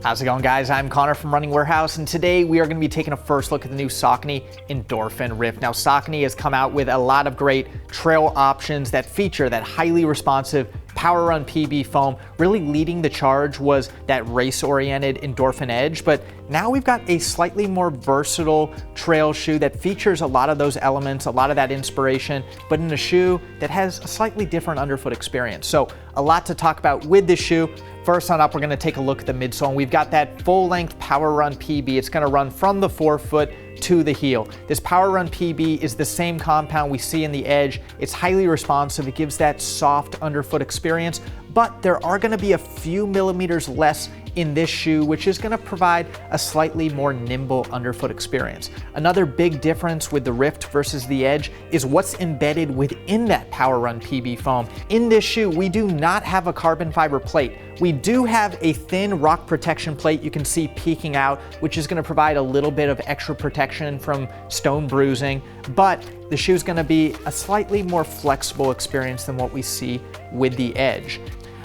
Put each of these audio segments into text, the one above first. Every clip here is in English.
How's it going, guys? I'm Connor from Running Warehouse, and today we are going to be taking a first look at the new Saucony Endorphin Rift. Now, Saucony has come out with a lot of great trail options that feature that highly responsive PWRRUN PB foam. Really leading the charge was that race-oriented Endorphin Edge, but now we've got a slightly more versatile trail shoe that features a lot of those elements, a lot of that inspiration, but in a shoe that has a slightly different underfoot experience. So a lot to talk about with this shoe. First on up, we're gonna take a look at the midsole, and we've got that full-length PWRRUN PB. It's gonna run from the forefoot to the heel. This PWRRUN PB is the same compound we see in the Edge. It's highly responsive. It gives that soft underfoot experience, but there are gonna be a few millimeters less in this shoe, which is gonna provide a slightly more nimble underfoot experience. Another big difference with the Rift versus the Edge is what's embedded within that PWRRUN PB foam. In this shoe, we do not have a carbon fiber plate. We do have a thin rock protection plate you can see peeking out, which is gonna provide a little bit of extra protection from stone bruising, but the shoe is gonna be a slightly more flexible experience than what we see with the Edge.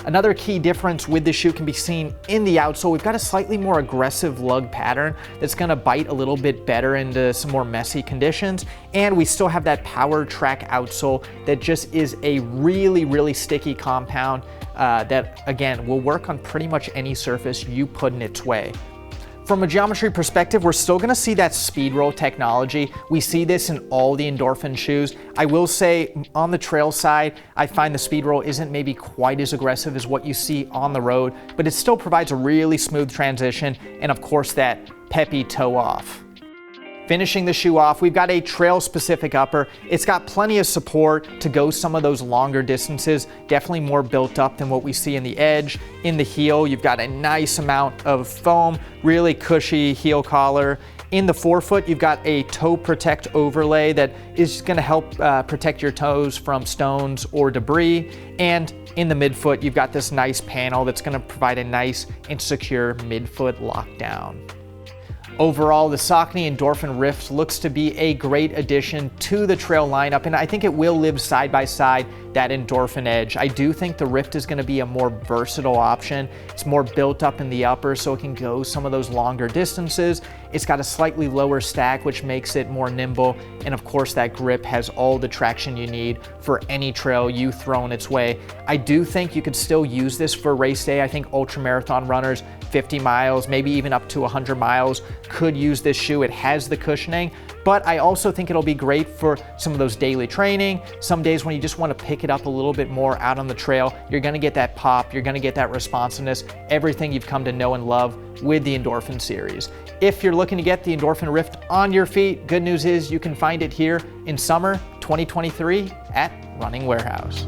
Another key difference with the shoe can be seen in the outsole. We've got a slightly more aggressive lug pattern that's gonna bite a little bit better into some more messy conditions. And we still have that Power Track outsole that just is a really, really sticky compound that, again, will work on pretty much any surface you put in its way. From a geometry perspective, we're still gonna see that speed roll technology. We see this in all the Endorphin shoes. I will say on the trail side, I find the speed roll isn't maybe quite as aggressive as what you see on the road, but it still provides a really smooth transition and of course that Peppy Toe off. Finishing the shoe off, we've got a trail-specific upper. It's got plenty of support to go some of those longer distances, definitely more built up than what we see in the Edge. In the heel, you've got a nice amount of foam, really cushy heel collar. In the forefoot, you've got a toe protect overlay that is gonna help protect your toes from stones or debris. And in the midfoot, you've got this nice panel that's gonna provide a nice and secure midfoot lockdown. Overall, the Saucony Endorphin Rift looks to be a great addition to the trail lineup, and I think it will live side by side that Endorphin Edge. I do think the Rift is going to be a more versatile option. It's more built up in the upper, so it can go some of those longer distances. It's got a slightly lower stack, which makes it more nimble, and of course that grip has all the traction you need for any trail you throw in its way. I do think you could still use this for race day. I think ultramarathon runners, 50 miles, maybe even up to 100 miles, could use this shoe. It has the cushioning, but I also think it'll be great for some of those daily training. Some days when you just want to pick it up a little bit more out on the trail, you're going to get that pop, you're going to get that responsiveness, everything you've come to know and love with the Endorphin series. If you're looking to get the Endorphin Rift on your feet, good news is you can find it here in summer 2023 at Running Warehouse.